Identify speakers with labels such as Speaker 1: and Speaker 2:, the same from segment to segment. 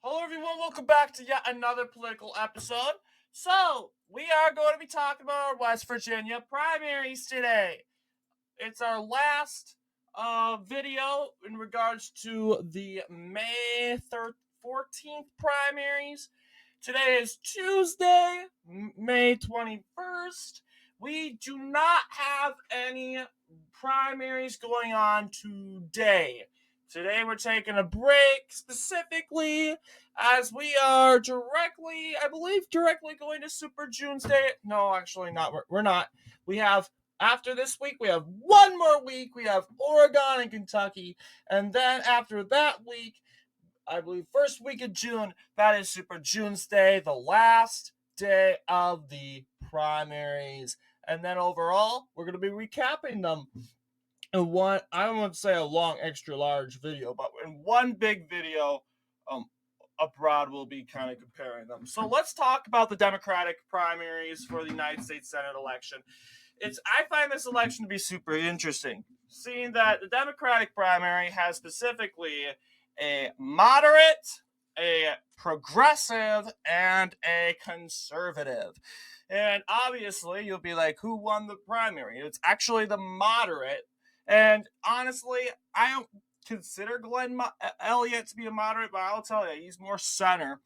Speaker 1: Hello, everyone. Welcome back to yet another political episode. So, we are going to be talking about our West Virginia primaries today. It's our last video in regards to the May 14th primaries. Today is Tuesday, May 21st. We do not have any primaries going on today. Today we're taking a break specifically as we are directly going to Super Tuesday. No, actually not. We're not. We have after this week, we have one more week. We have Oregon and Kentucky. And then after that week, I believe first week of June, that is Super Tuesday, the last day of the primaries. And then overall, we're going to be recapping them in one, I won't say a long, extra large video, but in one big video, abroad we'll be kind of comparing them. So let's talk about the Democratic primaries for the United States Senate election. I find this election to be super interesting, seeing that the Democratic primary has specifically a moderate, a progressive, and a conservative. And obviously, you'll be like, who won the primary? It's actually the moderate. And honestly, I don't consider Glenn Elliott to be a moderate, but I'll tell you, he's more center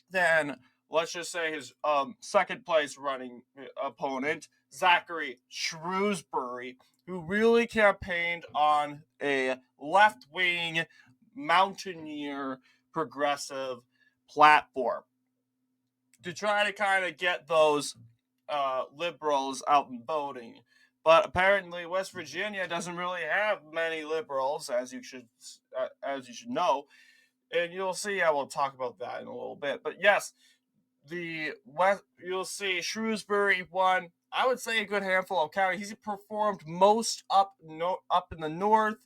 Speaker 1: than, let's just say, his second place running opponent, Zachary Shrewsbury, who really campaigned on a left-wing, mountaineer, progressive platform to try to kind of get those liberals out and voting. But apparently, West Virginia doesn't really have many liberals, as you should know, and you'll see. I will talk about that in a little bit. But yes, you'll see Shrewsbury won. I would say a good handful of counties. He's performed most up in the north,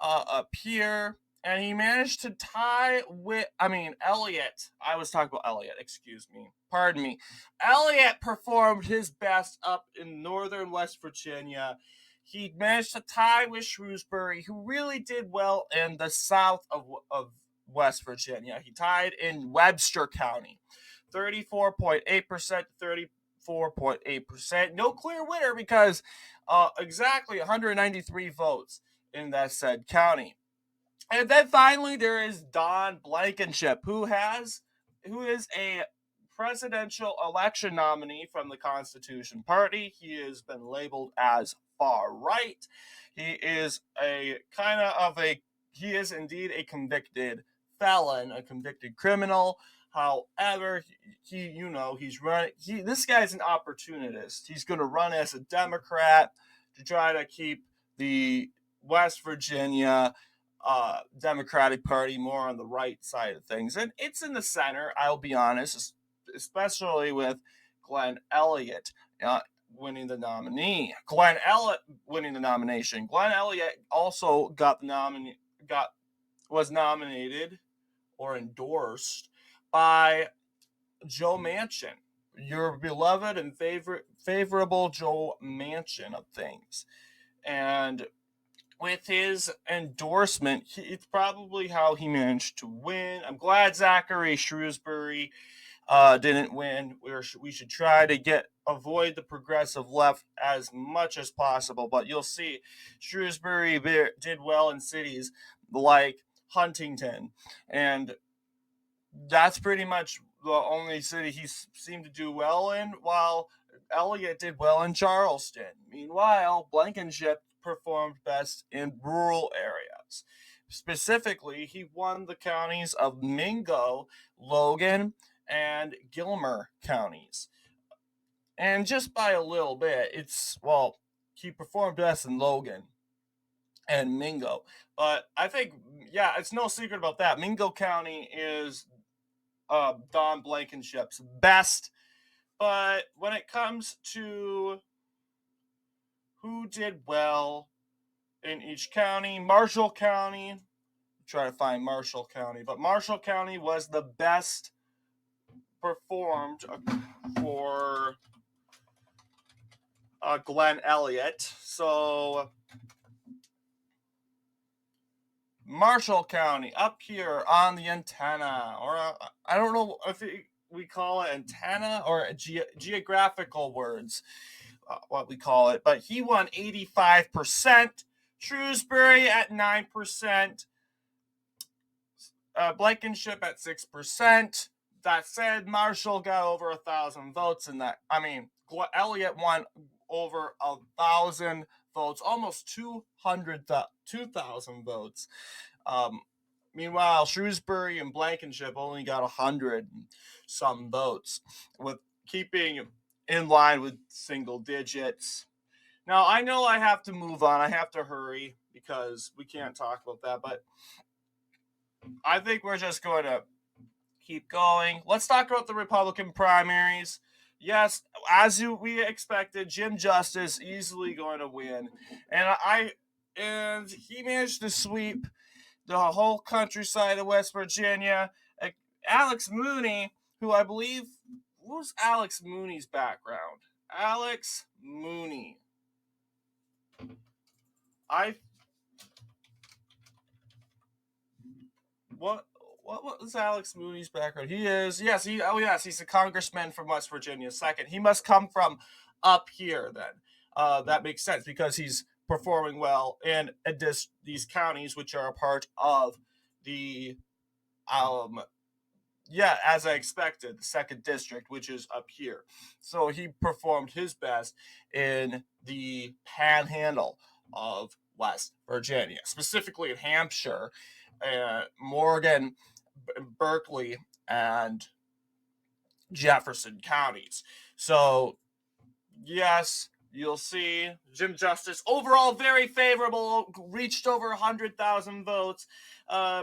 Speaker 1: up here, and he managed to tie with. Elliott. I was talking about Elliott. Excuse me. Pardon me. Elliott performed his best up in northern West Virginia. He managed to tie with Shrewsbury, who really did well in the south of West Virginia. He tied in Webster County, 34.8% to 34.8%. No clear winner because exactly 193 votes in that said county. And then finally there is Don Blankenship, who is a presidential election nominee from the Constitution Party. He has been labeled as far right. He is he is indeed a convicted felon, a convicted criminal. However, this guy's an opportunist. He's going to run as a Democrat to try to keep the West Virginia Democratic Party more on the right side of things. And it's in the center, I'll be honest, especially with Glenn Elliott winning the nomination. Glenn Elliott also was nominated or endorsed by Joe Manchin, your beloved and favorable Joe Manchin of things. And with his endorsement, it's probably how he managed to win. I'm glad Zachary Shrewsbury didn't win. We should try to avoid the progressive left as much as possible. But you'll see, Shrewsbury did well in cities like Huntington, and that's pretty much the only city he seemed to do well in, while Elliott did well in Charleston. Meanwhile, Blankenship performed best in rural areas. Specifically, he won the counties of Mingo, Logan, and Gilmer counties. And just by a little bit, he performed best in Logan and Mingo. But I think, it's no secret about that. Mingo County is Don Blankenship's best. But when it comes to who did well in each county, Marshall County, try to find Marshall County, but Marshall County was the best performed for Glenn Elliott. So Marshall County, up here on the antenna, or I don't know if we call it antenna or geographical words, what we call it, but he won 85%. Shrewsbury at 9%. Blankenship at 6%. That said, Marshall got over 1,000 votes in that. I mean, Elliott won over 1,000 votes, almost 2,000 votes. Meanwhile, Shrewsbury and Blankenship only got 100 some votes, with keeping in line with single digits. Now, I know I have to move on. I have to hurry because we can't talk about that, but I think we're just going to keep going. Let's talk about the Republican primaries. Yes, as we expected, Jim Justice easily going to win, and he managed to sweep the whole countryside of West Virginia. Alex Mooney, who I believe, what was Alex Mooney's background? Alex Mooney. What was Alex Mooney's background? He's a congressman from West Virginia. Second, he must come from up here then. That makes sense because he's performing well in these counties, which are a part of the as I expected, the second district, which is up here. So he performed his best in the panhandle of West Virginia, specifically in Hampshire, Morgan, Berkeley, and Jefferson counties. So, yes, you'll see Jim Justice overall very favorable, reached over 100,000 votes,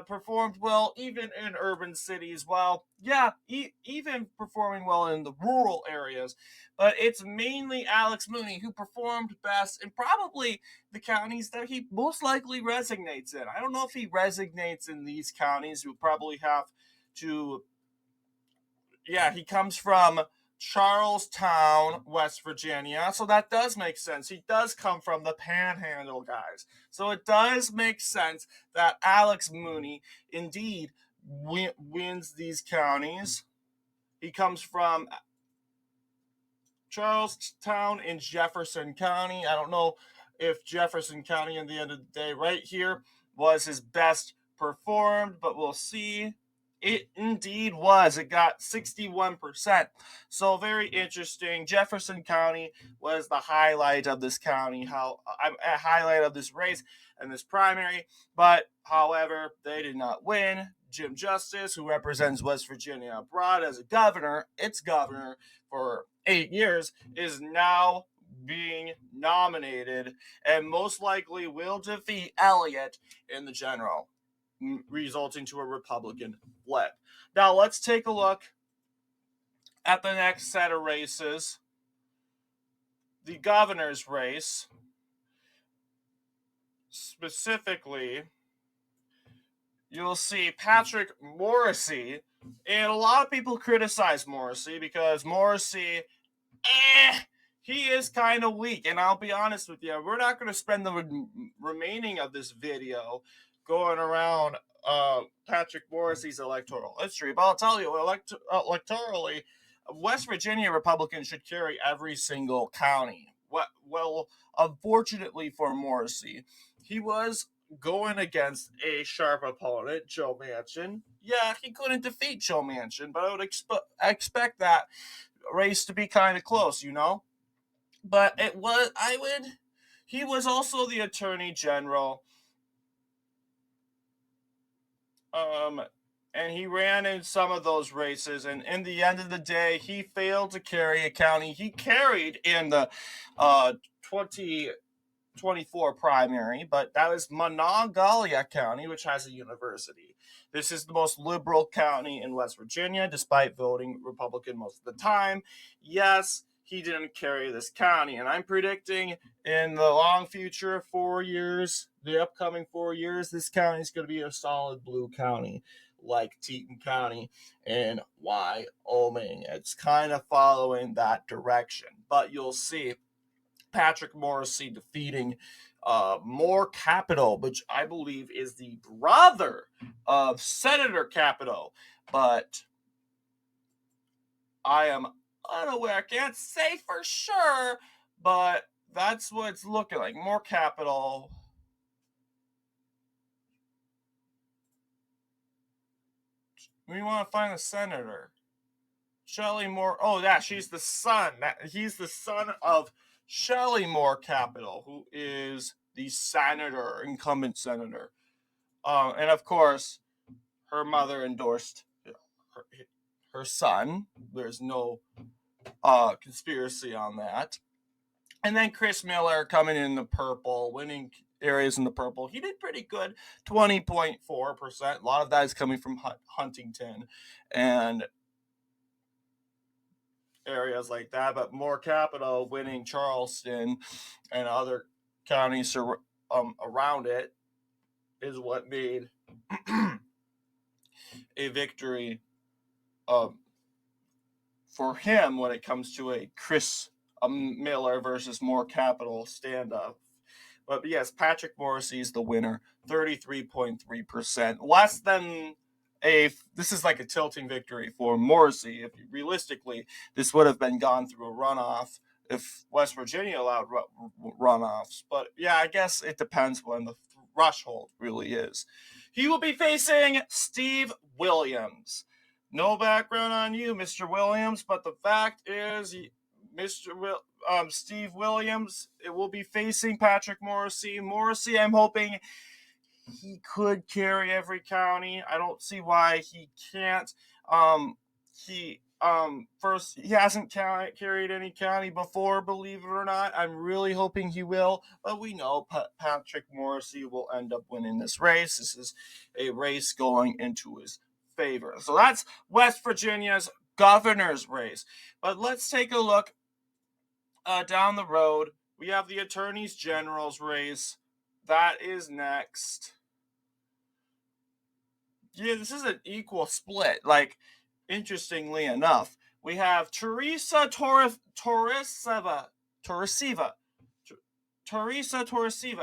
Speaker 1: performed well even in urban cities. Well, yeah, even performing well in the rural areas. But it's mainly Alex Mooney who performed best in probably the counties that he most likely resonates in. I don't know if he resonates in these counties. You'll probably have to. Yeah, he comes from Charlestown, West Virginia, so that does make sense. He does come from the Panhandle, guys. So it does make sense that Alex Mooney indeed wins these counties. He comes from Charlestown in Jefferson County. I don't know if Jefferson County, at the end of the day, right here, was his best performed, but we'll see. It indeed was. It got 61%. So very interesting. Jefferson County was the highlight of this county, a highlight of this race and this primary. But, however, they did not win. Jim Justice, who represents West Virginia abroad as its governor for 8 years, is now being nominated and most likely will defeat Elliott in the general, resulting to a Republican flip. Now let's take a look at the next set of races. The governor's race, specifically, you'll see Patrick Morrisey, and a lot of people criticize Morrisey because Morrisey, he is kind of weak, and I'll be honest with you, we're not going to spend the remaining of this video going around Patrick Morrisey's electoral history, but I'll tell you, electorally, West Virginia Republicans should carry every single county. Well, unfortunately for Morrisey, he was going against a sharp opponent, Joe Manchin. Yeah, he couldn't defeat Joe Manchin, but I would expect that race to be kind of close, But he was also the attorney general. And he ran in some of those races, and in the end of the day, he failed to carry a county. He carried in the 2024 primary, but that was Monongalia County, which has a university. This is the most liberal county in West Virginia, despite voting Republican most of the time. Yes, he didn't carry this county, and I'm predicting in the long future, 4 years, the upcoming 4 years, this county is going to be a solid blue county, like Teton County in Wyoming. It's kind of following that direction, but you'll see Patrick Morrisey defeating More Capito, which I believe is the brother of Senator Capito, but I am unaware. I can't say for sure, but that's what it's looking like. More Capito. We want to find the senator. Shelley Moore. Oh, yeah, she's the son. He's the son of Shelley Moore Capito, who is the senator, incumbent senator. And of course, her mother endorsed her son. There's no conspiracy on that. And then Chris Miller coming in the purple, winning areas in the purple. He did pretty good, 20.4%. A lot of that is coming from Huntington and areas like that, but more Capito winning Charleston and other counties around it is what made a victory for him when it comes to a Chris Miller versus more Capito stand-up. But yes, Patrick Morrisey is the winner, 33.3%. Less than this is like a tilting victory for Morrisey. If realistically, this would have been gone through a runoff if West Virginia allowed runoffs. But yeah, I guess it depends when the threshold really is. He will be facing Steve Williams. No background on you, Mr. Williams, but the fact is, Steve Williams, it will be facing Patrick Morrisey. Morrisey, I'm hoping he could carry every county. I don't see why he can't. He hasn't carried any county before, believe it or not. I'm really hoping he will, but we know Patrick Morrisey will end up winning this race. This is a race going into his favor. So that's West Virginia's governor's race. But let's take a look down the road. We have the Attorney General's race. That is next. Yeah, this is an equal split. Like, interestingly enough, we have Teresa Torreseva,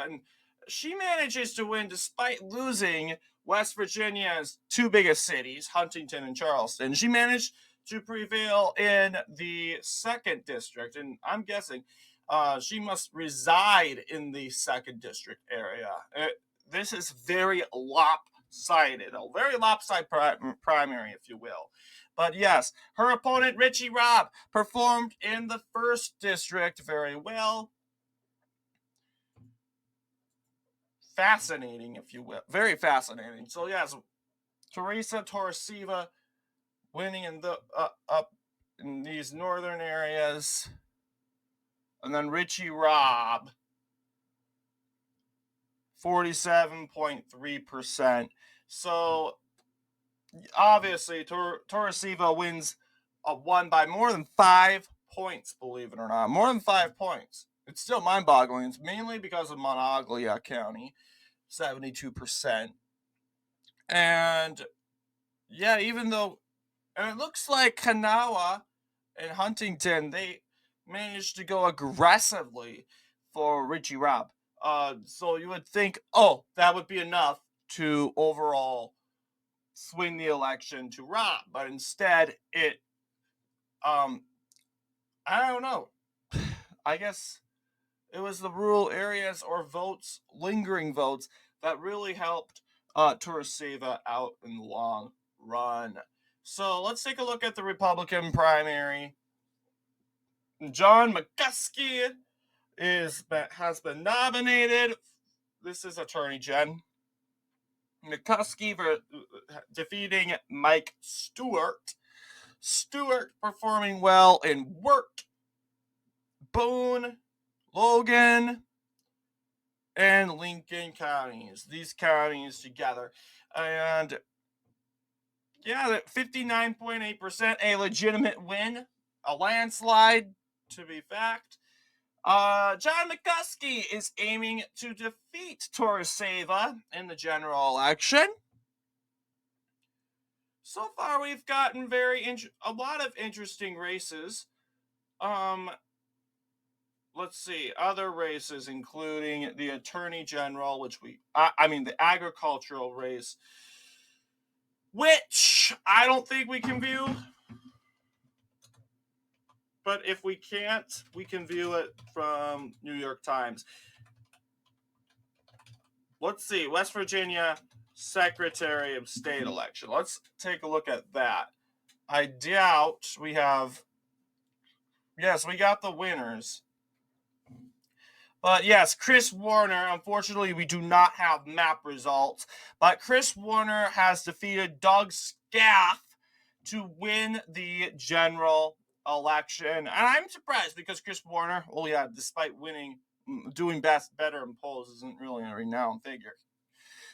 Speaker 1: and she manages to win despite losing West Virginia's two biggest cities, Huntington and Charleston. She managed to prevail in the 2nd district, and I'm guessing she must reside in the 2nd district area. This is very lopsided, a very lopsided primary, if you will. But yes, her opponent, Richie Robb, performed in the 1st district very well. Fascinating, if you will. Very fascinating. So yes, Teresa Torreseva winning in the up in these northern areas. And then Richie Robb, 47.3%. So obviously Torreseva won by more than 5 points, believe it or not. More than 5 points. It's still mind-boggling. It's mainly because of Monongahela County, 72%. And yeah, even though, and it looks like Kanawha and Huntington, they managed to go aggressively for Richie Robb. So you would think, that would be enough to overall swing the election to Robb, but instead it, I don't know. I guess it was the rural areas or votes, lingering votes, that really helped Torreseva out in the long run. So let's take a look at the Republican primary. John McCuskey has been nominated. This is Attorney Gen. McCuskey defeating Mike Stewart. Stewart performing well in Wirt, Boone, Logan, and Lincoln counties. These counties together. And yeah, 59.8%, a legitimate win, a landslide to be fact. John McCuskey is aiming to defeat Torreseva in the general election. So far, we've gotten a lot of interesting races. let's see, other races, including the Attorney General, the agricultural race, which I don't think we can view. But if we can't, we can view it from New York Times. Let's see, West Virginia Secretary of State election. Let's take a look at that. I doubt we have. Yes, we got the winners. But yes, Chris Warner, unfortunately, we do not have map results. But Chris Warner has defeated Doug Scaff to win the general election. And I'm surprised because Chris Warner, despite winning, doing better in polls, isn't really a renowned figure.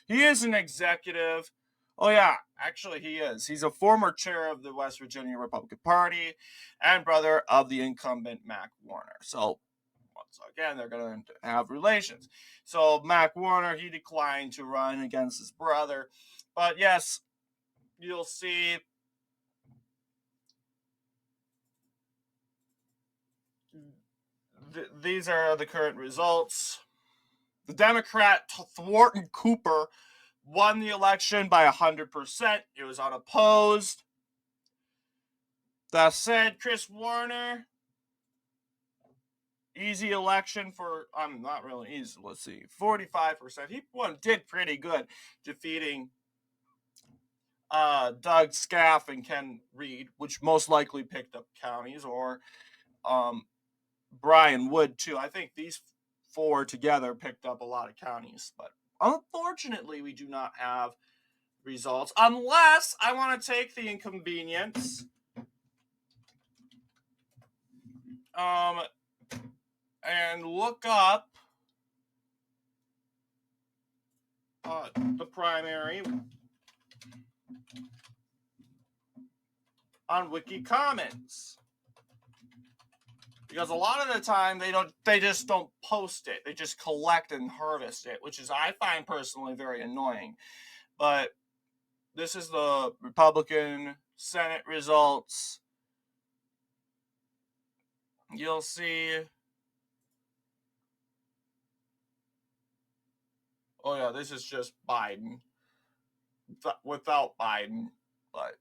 Speaker 1: He is an executive. Oh, yeah, actually, he is. He's a former chair of the West Virginia Republican Party and brother of the incumbent Mac Warner. So, once again, they're going to have relations. So, Mac Warner, he declined to run against his brother. But, yes, you'll see these are the current results. The Democrat Thornton Cooper won the election by 100%. It was unopposed. That said, Chris Warner, easy election for, not really easy, let's see, 45%. He did pretty good, defeating Doug Scaff and Ken Reed, which most likely picked up counties, or Brian Wood, too. I think these four together picked up a lot of counties, but unfortunately, we do not have results, unless I want to take the inconvenience and look up the primary on Wiki Commons, because a lot of the time they just don't post it. They just collect and harvest it, which is, I find personally, very annoying. But this is the Republican Senate results. You'll see. Oh yeah, this is just Biden without Biden, but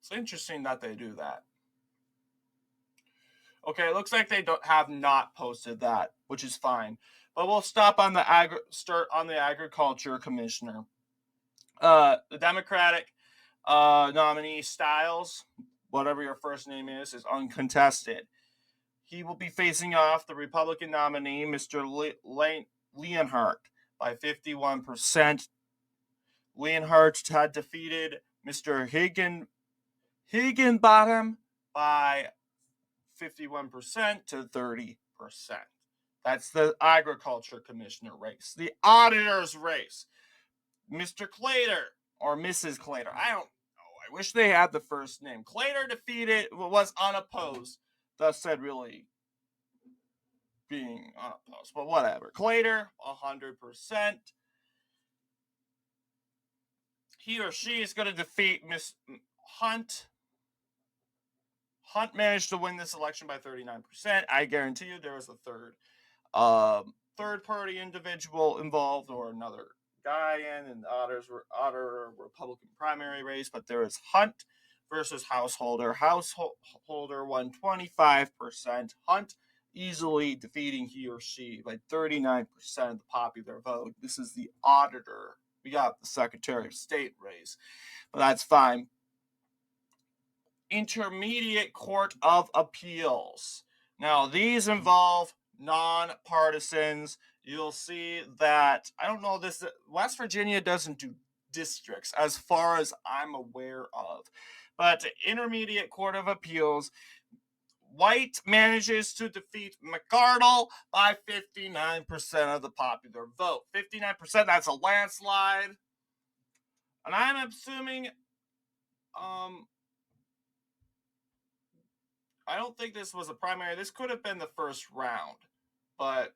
Speaker 1: it's interesting that they do that. Okay, it looks like they have not posted that, which is fine. But we'll stop on the agriculture commissioner. The Democratic nominee Stiles, whatever your first name is uncontested. He will be facing off the Republican nominee, Mr. Leonhardt, by 51%. Leonhardt had defeated Mr. Higginbottom by 51% to 30%. That's the agriculture commissioner race. The auditor's race, Mr. Clater or Mrs. Clater, I don't know. I wish they had the first name. Clater was unopposed, thus said really being unopposed, but whatever. Clater, 100%. He or she is going to defeat Miss Hunt. Hunt managed to win this election by 39%. I guarantee you there was a third party individual involved, or another guy in the Otter Republican primary race, but there is Hunt versus Householder. Householder won 25%. Hunt easily defeating he or she by 39% of the popular vote. This is the auditor. We got the Secretary of State race, but that's fine. Intermediate Court of Appeals. Now, these involve nonpartisans. You'll see that, I don't know this, West Virginia doesn't do districts as far as I'm aware of. But Intermediate Court of Appeals, White manages to defeat McArdle by 59% of the popular vote. 59%, that's a landslide. And I'm assuming, I don't think this was a primary. This could have been the first round, but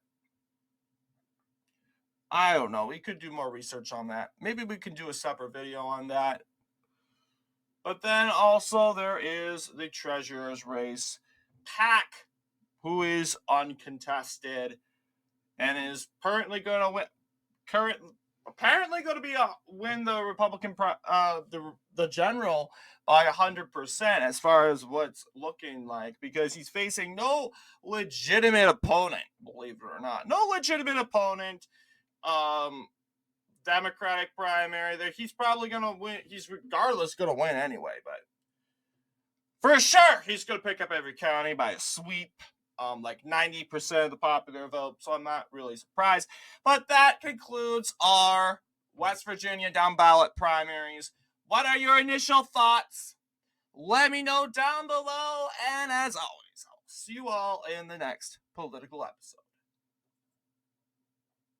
Speaker 1: I don't know. We could do more research on that. Maybe we can do a separate video on that. But then also there is the treasurer's race. Pack, who is uncontested and is currently going to win. Apparently going to be win the Republican the general by 100% as far as what's looking like, because he's facing no legitimate opponent, believe it or not, no legitimate opponent. Democratic primary there, he's probably going to win. He's regardless going to win anyway, but for sure he's going to pick up every county by a sweep. Like 90% of the popular vote, so I'm not really surprised. But that concludes our West Virginia down ballot primaries. What are your initial thoughts? Let me know down below, and as always, I'll see you all in the next political episode.